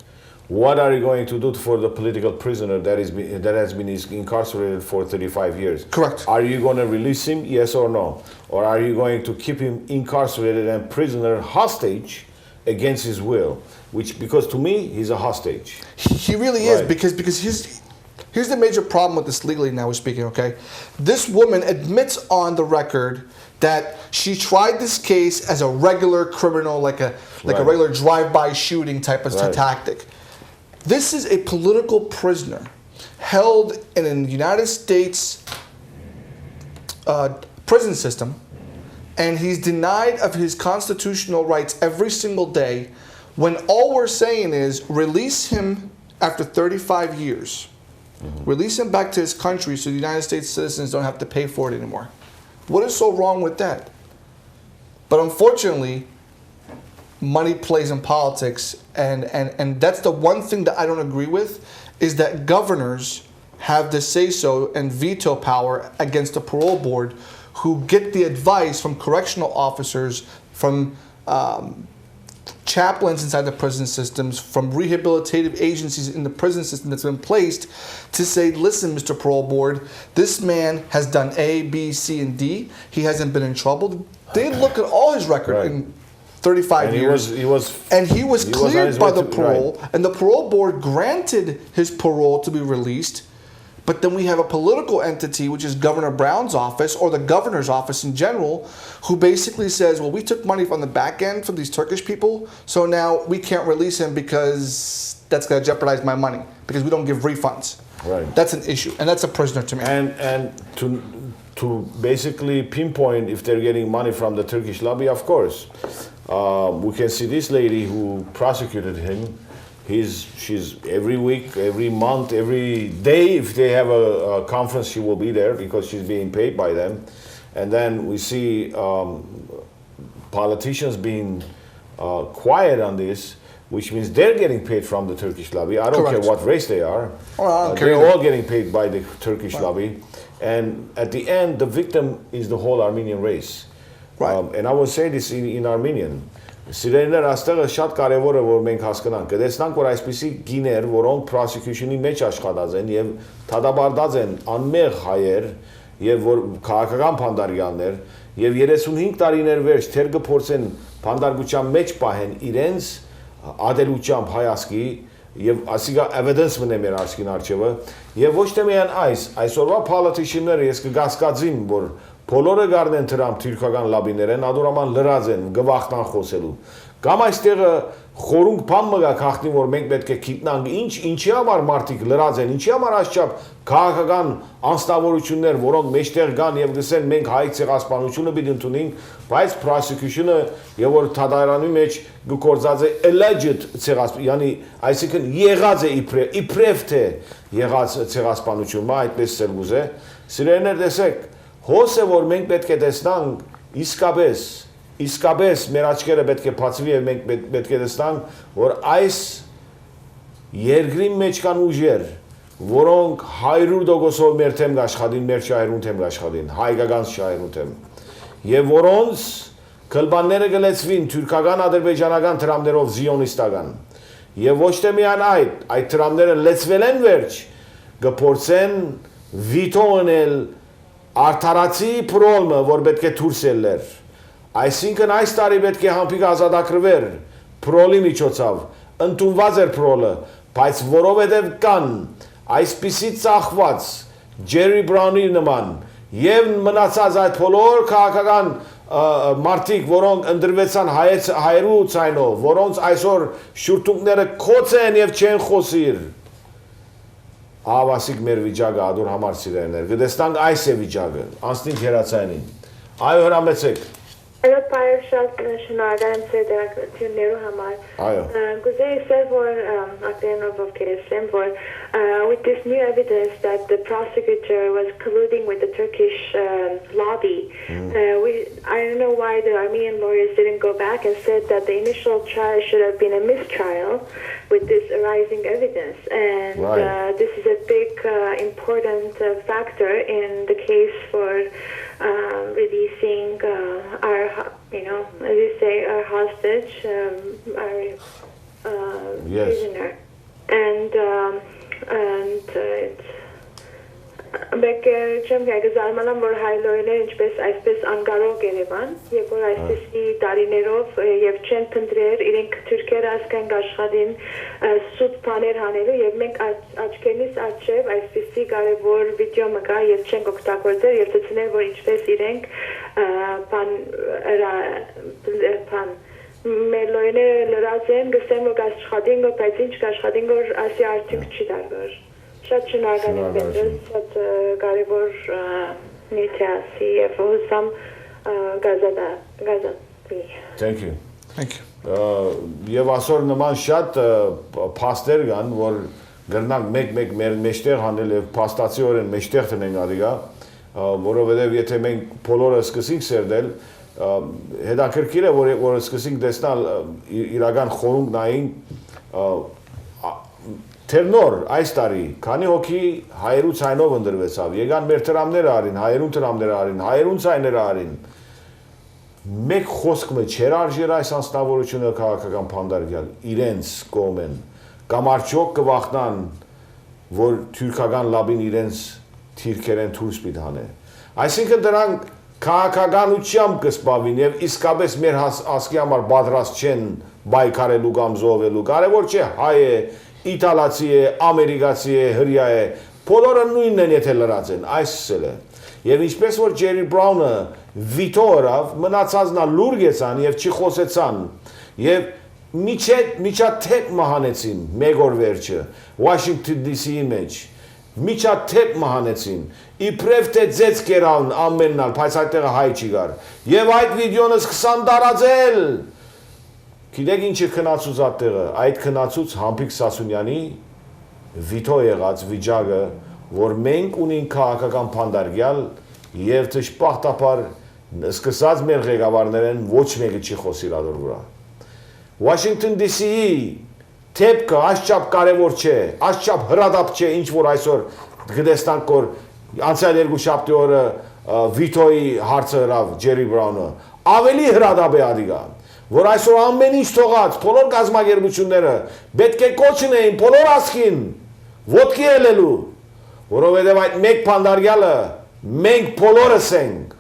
what are you going to do for the political prisoner that has been incarcerated for 35 years? Correct. Are you going to release him, yes or no? Or are you going to keep him incarcerated and prisoner hostage against his will? Because to me, he's a hostage. He really is, because here's the major problem with this legally now we're speaking, okay? This woman admits on the record that she tried this case as a regular criminal, like a regular drive-by shooting type of tactic. This is a political prisoner held in a United States prison system, and he's denied of his constitutional rights every single day, when all we're saying is release him after 35 years. Release him back to his country so the United States citizens don't have to pay for it anymore. What is so wrong with that? But unfortunately, money plays in politics, and that's the one thing that I don't agree with, is that governors have the say-so and veto power against the parole board, who get the advice from correctional officers, from chaplains inside the prison systems, from rehabilitative agencies in the prison system that's been placed to say, listen, Mr. Parole Board, this man has done A, B, C, and D. He hasn't been in trouble. They look at all his record in 35 years. He was cleared by the parole, and the parole board granted his parole to be released. But then we have a political entity, which is Governor Brown's office, or the governor's office in general, who basically says, well, we took money from the back end from these Turkish people, so now we can't release him because that's going to jeopardize my money, because we don't give refunds. Right. That's an issue, and that's a prisoner to me. And to basically pinpoint if they're getting money from the Turkish lobby, of course. We can see this lady who prosecuted him. She's every week, every month, every day, if they have a conference, she will be there because she's being paid by them. And then we see politicians being quiet on this, which means they're getting paid from the Turkish lobby. I don't care what race they are. They're all getting paid by the Turkish lobby. And at the end, the victim is the whole Armenian race. And I will say this in Armenian. Սիրելիներ, աստեղը շատ կարևոր է, որ մենք հասկանանք, կտեսնանք, որ այսպիսի գիներ, որոնք prosecution-ի մեջ աշխատած են եւ թադաբարդած են անմեղ հայեր եւ որ քաղաքական փանդարյաններ եւ 35 տարիներ վերջ թեր կփորձեն փանդարգության մեջ պահեն իրենց ադելությամբ հայասկի եւ ասիգա evidence մնե մեր արժքին արժեվը եւ ոչ թե միայն այսօրվա politician-ները ես կգասկածին, որ բոլորը գարնեն դրամ թուրքական լաբիներ են, ադորաման լրած են, գվախտան խոսելու։ Կամ այստեղը խորունգ բան մգա քաղտնի, որ մենք պետք է գիտնանք, ինչի համար մարդիկ լրած են, ինչի համար այսչափ քաղաքական անստավորություններ, որոնք մեջտեղ կան եւ գսեն մենք հայ ցեղասպանությունը պիտի ընդունենք, բայց prosecution-ը եւ որ թադարանի մեջ գործած է alleged ցեղասպան, yani այսինքն եղած է իբրև թե եղած ցեղասպանություն, այդպես էլ գուզե։ Սիրելիներ, տեսեք, հոս է, որ մենք պետք է տեսնանք իսկապես մեր աչքերը պետք է բացվի եւ մենք պետք է տեսնանք, որ այս երկրի մեջ կան ուժեր, որոնք 100% մեր թեմ աշխատին, մեր շահերուն թեմ աշխատին, հայկական շահերուն թեմ, եւ որոնց կլբանները գլեցվին թուրքական, ադրբեջանական տրամներով զիոնիստական, եւ ոչ թե միայն այդ տրամները լեցվել են վերջ, կփորձեն վիտո անել Արդարացի պրոլմը, որ պետք է դուրս ելներ, այսինքն այս տարի պետք է Հմապիգ ազատագրվեր պրոլի միջոցով, ընդունված էր պրոլը, բայց որովհետև կան այսպիսի ծախված Ջերի Բրաունի նման եւ մնացած այդ բոլոր քաղաքական մարդիկ, որոնք ընդրվեցան հայերու ցայնով, որոնց այսօր շուրթունքները կոց են եւ չեն խոսիր, Ավասիկ մեր վիճակը ադոր համար սիրելիներ, կտեսնանք այս է վիճակը, անցնենք հերացանին, այո հրամեցեք։ Այո, շատ շնորհակալ եմ ձեր դերակցություններու համար։ Գուզեի ասել, որ ակտերնով ովքեր ասեմ, որ with this new evidence that the prosecutor was colluding with the Turkish lobby, I don't know why the Armenian lawyers didn't go back and said that the initial trial should have been a mistrial with this arising evidence. And this is a big, important factor in the case for releasing our, as you say, our hostage, our prisoner. And it's մեկ չեմ գազարմանամ որ հայլոյները ինչպես այսպես անկարող Երևան եւ որ այսպեսի տարիներով եւ չեն փնտրել իրենք թուրքերը ասկան աշխատին սուտ բաներ հանելու եւ մենք աչքերից աչև այսպեսի կարեւոր վիդեո մգա եւ չենք օգտագործել եւ ցույցնել որ ինչպես իրենք բան մելոյները լրած են գսեմ որ աշխատին բայց ինչ աշխատին որ ասի արդյունք չի դարվար Շատ շնորհակալ եմ Bedros, շատ կարևոր նյութի եւ հուսամ գազատի։ Thank you. Եվ այսօր նման շատ փաստեր կան, որ գրնանք մեկ մեր մեջտեղ հանել եւ փաստացիորեն մեջտեղ տնենք ադիգա, որովհետեւ եթե մենք բոլորը սկսենք սերդել, հետաքրքիր է որ սկսենք տեսնել իրական խորհուրդ նային Թերնոր այս տարի, քանի հոգի հայերու ցայնով ընդրվեցավ, եկան մեր տրամները արին, հայերուն տրամները արին, հայերուն ցայները արին, մեկ խոսքը չեր արժեր այս անձնավորությունը քաղաքական փանդարգյալ, իրենց կողմեն, կամ արդյոք կվախնան, որ թուրքական լաբին իրենց թիրքերեն թուրս պիտ հանե։ Այսինքն դրանք քաղաքականությամբ կսպավին եւ իսկապես մեր ասկի համար պատրաստ չեն բայկարելու կամ զոհվելու, կարևոր չէ հայ է Իտալացի է, ամերիկացի է, հրյա է, բոլորը նույնն են եթե լրած են, այսսել է։ Եվ ինչպես որ Ջերի Բրաունը վիտո օրավ, մնացածնա լուր գեցան և չի խոսեցան, և միջաթեփ մահանեցին, մեկ օր վերջը, Washington DC-ի մեջ, միջաթեփ մահանեցին, իբրև թե ձեծ կերավն ամեննալ, բայց այդտեղը հայ չի գար, և այդ վիդեոնը սկսան տարածել, Գիտեք ինչ է քնացուց այդտեղը, այդ քնացուց Hmapig Sassouniani վիթո եղած վիճակը, որ մենք ունենք քաղաքական փանդարգյալ եւ ճշմարտաբար սկսած մեր ղեկավարներն ոչ մեկը չի խոսի իրար վրա։ Washington DC-ի թեփքը աշխապ կարևոր չէ, աշխապ հրադապ չէ, ինչ որ այսօր գտեստանք որ անցյալ երկու շաբթի օրը վիթոյի հարցը հրավ Ջերի Բրաունը, ավելի հրադապ է ադիգա որ այսօր ամեն ինչ թողած, բոլոր կազմակերպությունները պետք է կոչնեին բոլոր ասկին, ոտքի ելելու, որովհետև այդ մեկ փանդարգյալը մենք բոլորս ենք,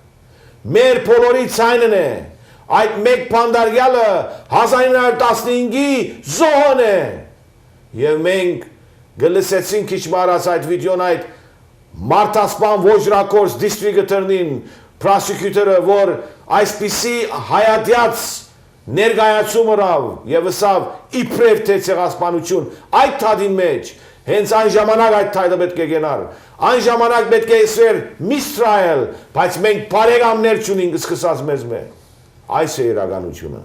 մեր բոլորի ցայնն է, այդ մեկ փանդարգյալը 1915-ի զոհն է, և մենք գլսեցինք քիչ մարած այդ վիդեոն այդ մարդասպան ոճրակորս դիստրիգտորնին, prosecutor-ը, որ այսպիսի հայատյաց ներգայացում հրավ և վսավ իպրև թե ցեղասպանություն այդ թադին մեջ, հենց այն ժամանակ այդ թայդը պետք է գենար, այն ժամանակ պետք է իսվեր mistrial, բայց մենք բարեկամներ չունենք սկսած մեզ մե, այս է իրականությունը,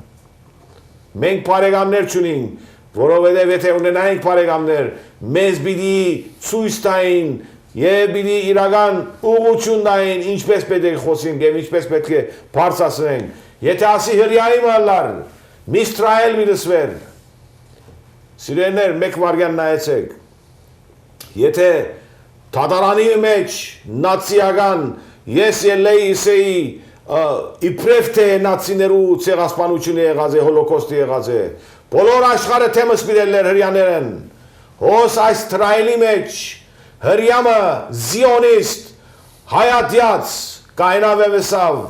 մենք բարեկամներ չունենք, որովհետև եթե ունենայինք բարեկամներ, մեզ պիտի ցույց տային և պիտի իրական ուղղություն տային, ինչպես պետք է խոսենք և ինչպես պետք է բարձրացնենք, Եթե ասի հրյայի մալար, mistrial մի լսվեր, սիրեներ մեկ վարգյան նայեցեք, եթե թադարանի մեջ նացիական ես ելեի իսեի իպրև թե նացիներու ցեղասպանությունը եղած է, հոլոկոստը եղած է, բոլոր աշխարհը թեմս պիտելներ հրյաներ են, հոս այս տրայլի մեջ հրյամը զիոնիստ, հայատյաց, կայնավևեսավ,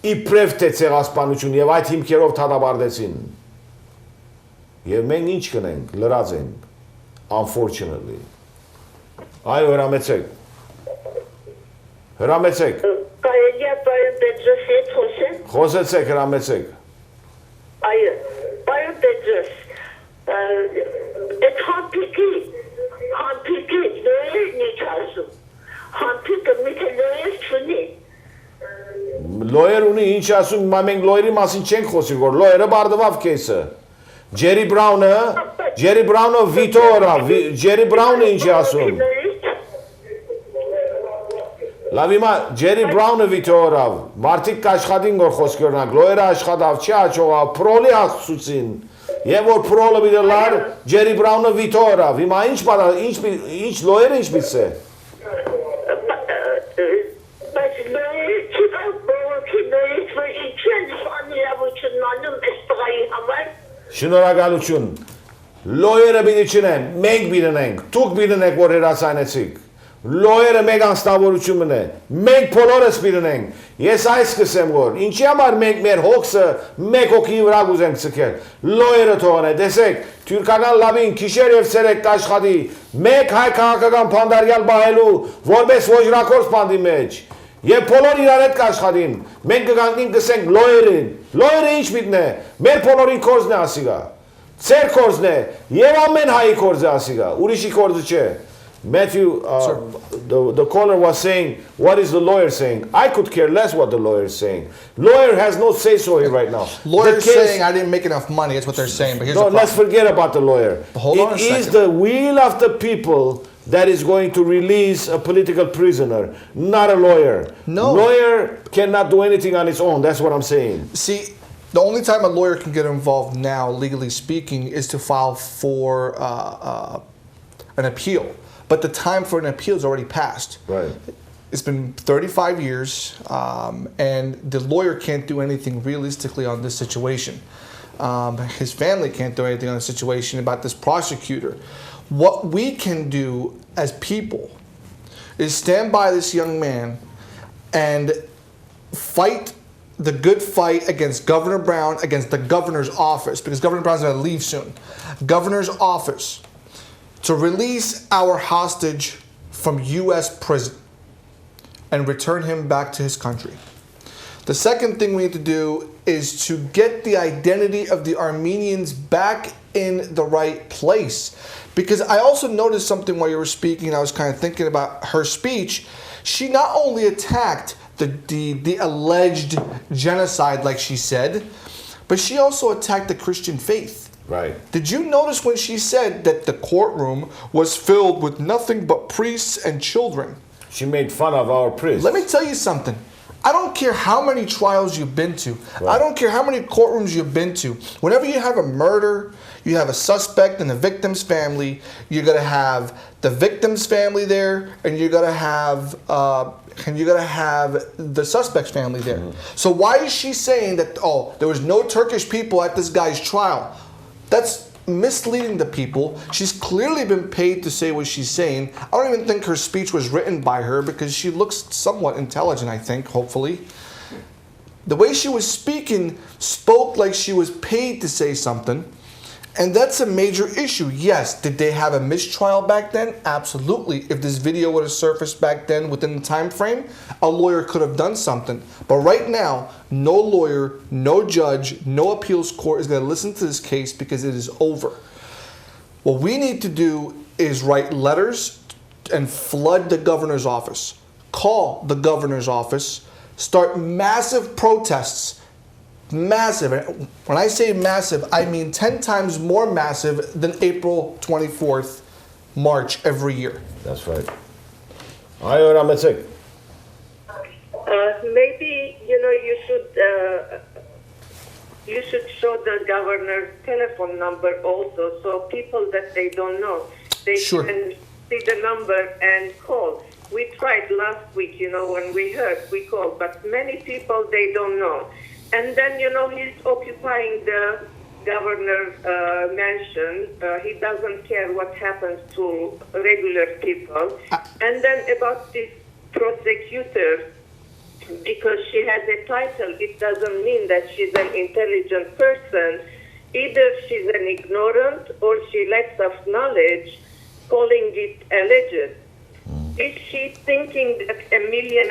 իպրև թե ցեղասպանություն և այդ հիմքերով թադաբարդեցին և մենք ինչ կնենք, լրած ենք, unfortunately այո, հրամեցեք Կարելի է պարոն Bedros հետ խոսեմ խոսեցեք, հրամեցեք այո, պարոն Bedros այդ Hmapig-ի լոյերն ինչ ասում Hmapig-ը միթե լոյեր չունի Lawyer ունի ինչ ասում, մենք lawyer-ի մասին չենք խոսի, որ lawyer-ը բարդվավ case-ը։ Jerry Brown-ը veto օրավ, Jerry Brown-ը ինչ է ասում։ Լավ հիմա Jerry Brown-ը veto օրավ, մարդիկ կաշխատին որ խոսքի օրինակ, lawyer-ը աշխատավ, չի աչողավ, prol-ի ասուցին, եւ որ prol-ը բիդելար, Jerry Brown-ը veto օրավ, հիմա ինչ lawyer-ը ինչ միտս է։ Բայց լոյերը չկա բողոքի լոյերից, որ ինչի են անիրավությունն անում այս տղայի համար։ Շնորհակալություն։ Lawyer-ը պիտի չնեն, մենք պիտենք, դուք պիտենք որ հերացանեցիք։ Lawyer-ը մեկ անստավորությունն է, մենք բոլորս պիտենք։ Ես այս կսեմ որ, ինչի համար մենք մեր հոգսը մեկ հոգի վրա կուզենք ցկել։ Lawyer-ը թողնե, տեսեք, թուրքական լավին քիշեր եւ ցերեկ կաշխատի, մեկ հայ քաղաքական փանդարյալ բահելու, որպես ոչրակորց փանդի մեջ։ Եվ բոլոր իրար հետ կաշխատին, մենք կգանքին կսենք lawyer-ին, lawyer-ը ինչ միտնե, մեր բոլորին կորձն է ասիգա, ծեր կորձն է, եւ ամեն հայի կորձ է ասիգա, ուրիշի կորձը չէ։ Matthew, the caller was saying, what is the lawyer saying? I could care less what the lawyer is saying. Lawyer has no say-so here right now. Lawyer saying I didn't make enough money, that's what they're saying, but here's the problem. Let's forget about the lawyer. Hold on a second. It is the will of the people that is going to release a political prisoner, not a lawyer. No. Lawyer cannot do anything on its own, that's what I'm saying. See, the only time a lawyer can get involved now, legally speaking, is to file for an appeal. But the time for an appeal is already passed. Right. It's been 35 years, and the lawyer can't do anything realistically on this situation. His family can't do anything on the situation about this prosecutor. What we can do as people is stand by this young man and fight the good fight against Governor Brown, against the governor's office, because Governor Brown's going to leave soon. Governor's office, to release our hostage from U.S. prison and return him back to his country. The second thing we need to do is to get the identity of the Armenians back in the right place. Because I also noticed something while you were speaking, I was kind of thinking about her speech. She not only attacked the alleged genocide, like she said, but she also attacked the Christian faith. Right. Did you notice when she said that the courtroom was filled with nothing but priests and children? She made fun of our priests. Let me tell you something. I don't care how many trials you've been to. Right. I don't care how many courtrooms you've been to. Whenever you have a murder, you have a suspect and the victim's family, you're going to have the victim's family there, and you're going to have the suspect's family there. Mm-hmm. So why is she saying that, oh, there was no Turkish people at this guy's trial? That's misleading the people. She's clearly been paid to say what she's saying. I don't even think her speech was written by her because she looks somewhat intelligent, I think, hopefully. The way she was speaking spoke like she was paid to say something. And that's a major issue. Yes, did they have a mistrial back then? Absolutely. If this video would have surfaced back then within the time frame, a lawyer could have done something. But right now, no lawyer, no judge, no appeals court is going to listen to this case because it is over. What we need to do is write letters and flood the governor's office. Call the governor's office. Start massive protests. Massive. When I say massive, I mean 10 times more massive than April 24th, March every year. That's right. Maybe, you should show the governor's telephone number also, so people that they don't know, they can see the number and call. We tried last week, when we heard, we called, but many people, they don't know. And then, he's occupying the governor's mansion. He doesn't care what happens to regular people. And then about this prosecutor, because she has a title, it doesn't mean that she's an intelligent person. Either she's an ignorant or she lacks of knowledge, calling it alleged. Is she thinking that 1.5 million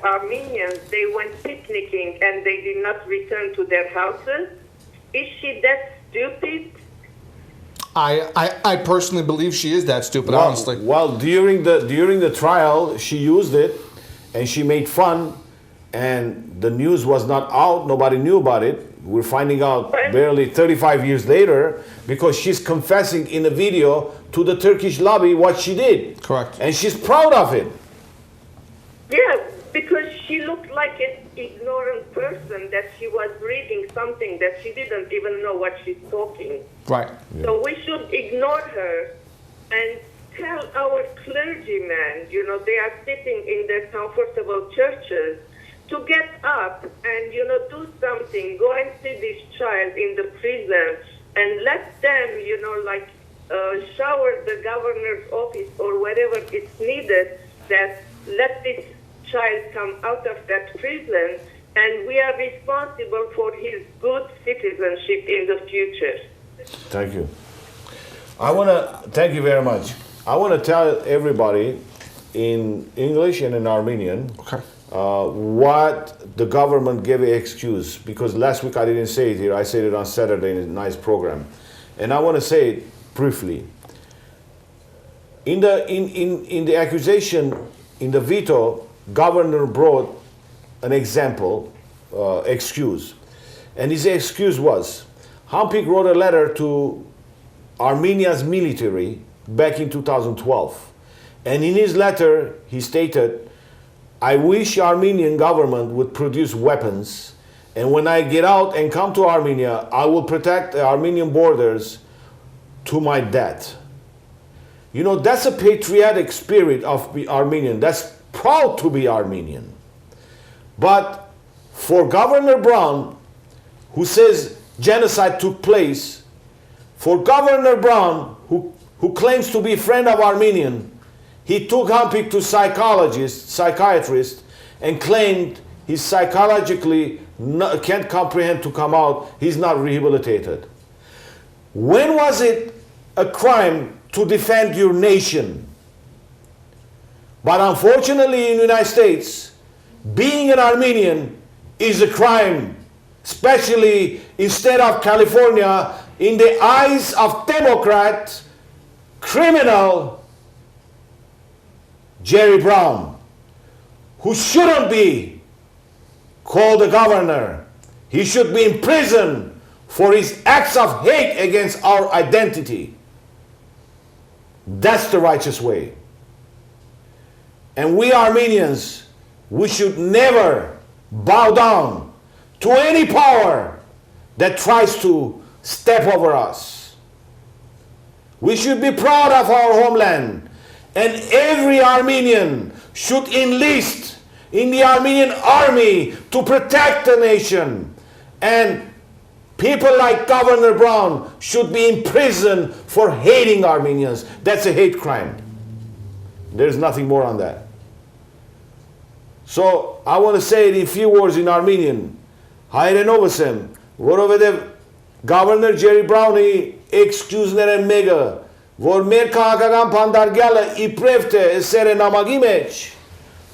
Armenians, they went picnicking and they did not return to their houses? Is she that stupid? I personally believe she is that stupid, honestly. Well, during the trial, she used it and she made fun and the news was not out, nobody knew about it. We're finding out barely 35 years later because she's confessing in a video to the Turkish lobby what she did. Correct. And she's proud of it. Yeah, because she looked like an ignorant person that she was reading something that she didn't even know what she's talking. Right. So we should ignore her and tell our clergymen, you know, they are sitting in their comfortable churches, to get up and, you know, do something. Go and see this child in the prison and let them, you know, like shower the governor's office or wherever it's needed, that let this child come out of that prison, and we are responsible for his good citizenship in the future. Thank you. Thank you very much. I want to tell everybody in English and in Armenian what the government gave an excuse, because last week I didn't say it here. I said it on Saturday in a nice program. And I want to say it briefly. In the accusation, in the veto, governor brought an example, excuse. And his excuse was, Hmapig wrote a letter to Armenia's military back in 2012. And in his letter, he stated, I wish Armenian government would produce weapons, and when I get out and come to Armenia, I will protect the Armenian borders to my death. You know, that's a patriotic spirit of the Armenian. That's proud to be Armenian. But for Governor Brown, who says genocide took place, for Governor Brown, who claims to be a friend of Armenian, he took Hmapig to psychiatrist, and claimed he's psychologically can't comprehend to come out, he's not rehabilitated. When was it a crime to defend your nation? But unfortunately in the United States, being an Armenian is a crime, especially in state of California, in the eyes of Democrat, criminal, Jerry Brown, who shouldn't be called a governor. He should be in prison for his acts of hate against our identity. That's the righteous way. And we Armenians, we should never bow down to any power that tries to step over us. We should be proud of our homeland. And every Armenian should enlist in the Armenian army to protect the nation. And people like Governor Brown should be in prison for hating Armenians. That's a hate crime. There's nothing more on that. So I want to say it in few words in Armenian. Հայրենովսեմ, որովհետև Governor Jerry Brown-ի excuse-ները մեկը, որ մեր քաղաքական փանդարգյալը իբրև թե սեր է նամակի մեջ,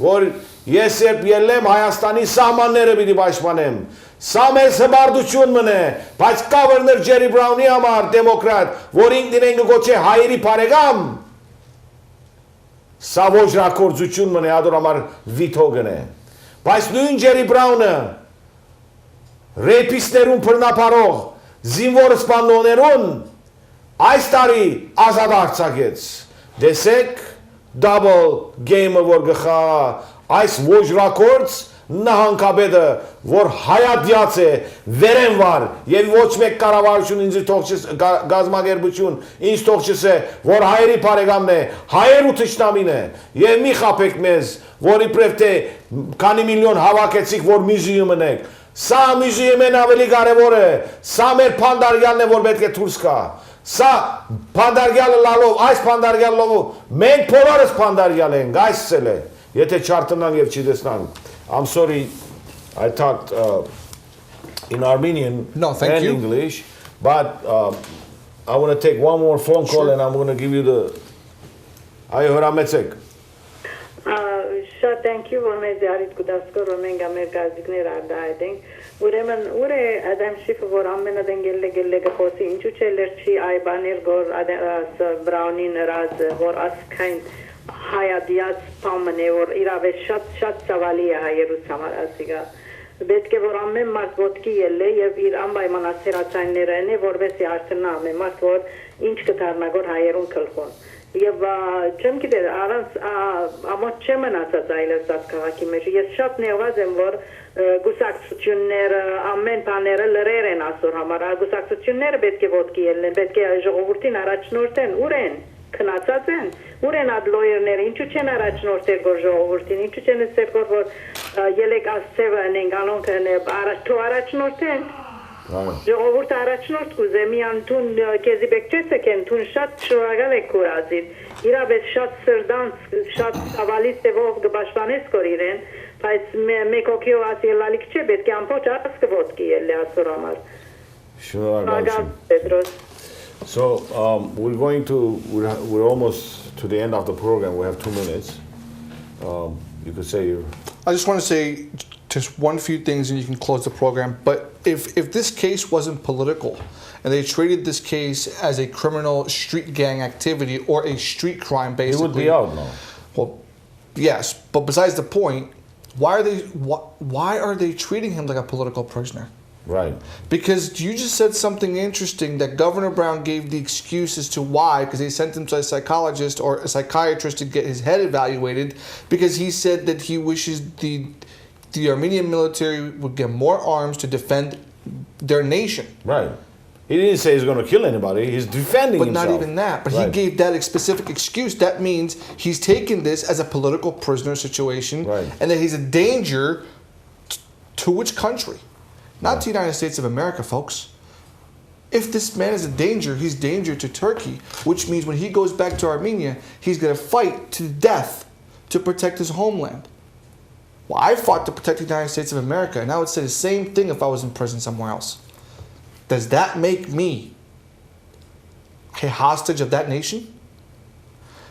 որ ես երբ ելեմ Հայաստանի սահմանները պիտի պաշտպանեմ, սա մեզ հբարդություն մնե, բայց Governor Jerry Brown-ի համար դեմոկրատ, որ ինքն իրեն կոչե հայերի բարեկամ, սա ոչ ռակորձություն մնե, ադոր համար վիթո գնե, բայց նույն Jerry Brown-ը ռեյպիստներուն բռնապարող, զինվոր սպանողներուն այս տարի ազատ արձակեց։ Դեսեք double game-ը որ գխա այս ոչ ռակորձ նահանգապետը որ հայատյաց է վերեն վար եւ ոչ մեկ կառավարություն ինձ թողչես գազագերբություն ինձ թողչես է որ հայերի բարեկամն է հայերու թշնամին է եւ մի խափեք մեզ որ իբրև թե քանի միլիոն հավաքեցիք որ մյուզեում ունեք սա մյուզեումն ավելի կարևոր է սա մեր փանդարգյալն է որ պետք է դուրս գա սա փանդարգյալը լալով այս փանդարգյալով մենք բոլորս փանդարգյալ ենք այսել է եթե չարտնանք եւ չտեսնանք I'm sorry I talked in Armenian and English but I want to take one more phone call and I'm going to give you the Այո հրամեցեք Շատ thank you, որ մեզ արիտ կդասկոր, որ մենք ամեր գազիկներ արդահայտենք, ուրեմն ուր է Ադամ Շիֆը, որ ամենը դենգելը գխոսի, ինչու չէ լրջի այբաներ, որ բրաունին հրած, որ ասկայն հայադիած պամն է, որ իրավես շատ ծավալի է հայերուց համար ասիգա, պետք է, որ ամեն մարդ ոտքի ելը և իր անպայմանացերացայնները են է, որվեսի արդնա ամեն մարդ, որ ինչ կտարնագոր հայերուն կլխոն։ Եվ չեմ գիտեր, առանց ամոթ չեմ մնացած այլևս այդ քաղաքի մեջ։ Ես շատ նեղված եմ, որ գուսակցությունները, ամեն բաները լրեր են ասոր համար։ Գուսակցությունները պետք է ոտքի ելնեն, պետք է ժողովրդին առաջնորդեն, ուր են, քնացած են, ուր են այդ լոյերները, ինչու չեն առաջնորդել գոր ժողովրդին, ինչու չեն ասել որ ելեք ասցևը ենք, անոնք առաջնորդեն։ Ժողովուրդ առաջնորդ կուզեմ, անտուն կեզի բեկչեցը կեն, տուն շատ շորագալ եք կուրազիր, իրավես շատ սրդանց, շատ սավալից տևով գբաշվանես կոր իրեն, բայց մեկ օքիով ասիելալիք չէ, պետք է ամպոչ ասկը ոտքի ելլե ասոր համար։ Շորագալություն։ Bedros. So we're almost to the end of the program. We have 2 minutes. You could say I just want to say just one few things and you can close the program. But if this case wasn't political and they treated this case as a criminal street gang activity or a street crime, basically, it would be out now. Well, yes, but besides the point, why are they treating him like a political prisoner? Right. Because you just said something interesting that Governor Brown gave the excuse as to why, because they sent him to a psychologist or a psychiatrist to get his head evaluated, because he said that he wishes the Armenian military would get more arms to defend their nation. Right. He didn't say he's going to kill anybody. He's defending himself. But not even that. But right. He gave that specific excuse. That means he's taken this as a political prisoner situation, right. And that he's a danger to which country? Not to the United States of America, folks. If this man is a danger, he's danger to Turkey, which means when he goes back to Armenia, he's going to fight to the death to protect his homeland. Well, I fought to protect the United States of America, and I would say the same thing if I was in prison somewhere else. Does that make me a hostage of that nation?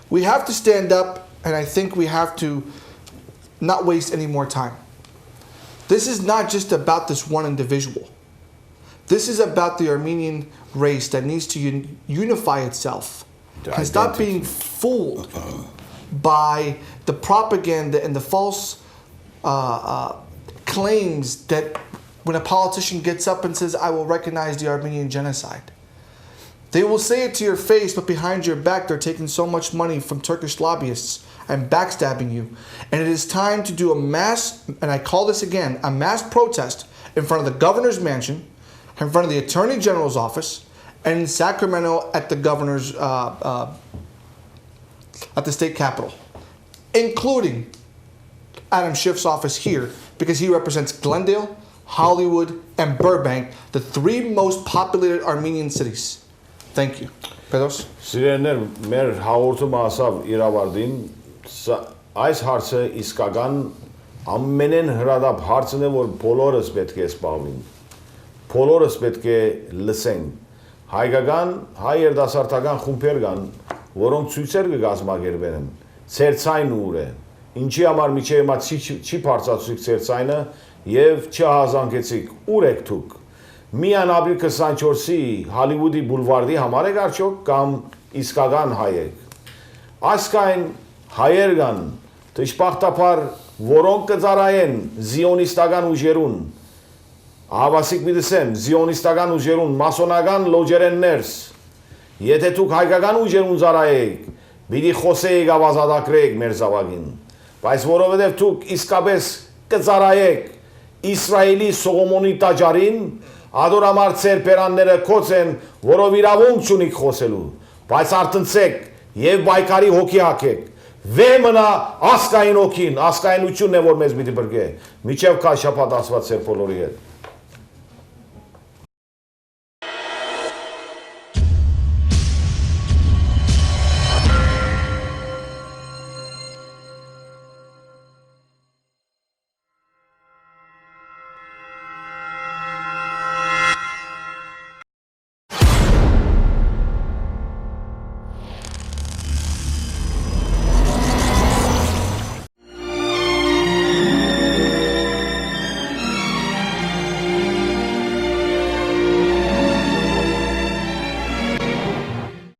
We have to stand up, and I think we have to not waste any more time. This is not just about this one individual. This is about the Armenian race that needs to unify itself and stop being fooled by the propaganda and the false claims that when a politician gets up and says, I will recognize the Armenian genocide. They will say it to your face, but behind your back they're taking so much money from Turkish lobbyists and backstabbing you. And it is time to do a mass, and I call this again, a mass protest in front of the governor's mansion, in front of the attorney general's office, and in Sacramento at the governor's, at the state capitol, including Adam Schiff's office here, because he represents Glendale, Hollywood, and Burbank, the 3 most populated Armenian cities. Thank you. Bedros? Սիրելիներ, մեր հաղորդումը ասավ իրավարդին, այս հարցը իսկական ամենեն հրադապ հարցն է, որ բոլորս պետք է սպավին, բոլորս պետք է լսեն, հայկական, հայ երդասարտական խումբեր կան, որոնք ցույցեր կգազմագերբեն են, ցերցայն ուր է, ինչի համար միջև հիմա չի բարձրացուցիկ ցերցայնը եւ չհազանգեցիք, ուր եք դուք, միան ապրիլ 24-ի Հոլիվուդի բուլվարդի համար եք արդյոք կամ իսկական հայ եք, այսքան հայեր կան, դժբախտաբար որոնք կծառայեն զիոնիստական ուժերուն, հավասիկ մի դսեմ, զիոնիստական ուժերուն, մասոնական լոջերեններս, եթե դուք հայկական ուժերուն ծառայեք, պիտի խոսեիք ավազատակրեիք մեր զավակին, բայց որովհետև դուք իսկապես կծառայեք Իսրայելի Սողոմոնի տաճարին, ադորամար ծեր պերանները կոց են, որով իրավունք չունիք խոսելու, բայց արտնցեք և բայկարի հոգի հակեք, վե մնա ասկային հոգին, ասկայնությունն է, որ մեզ միտի բրգե, միջև կա շապատ ասված ծեր բոլորի հետ։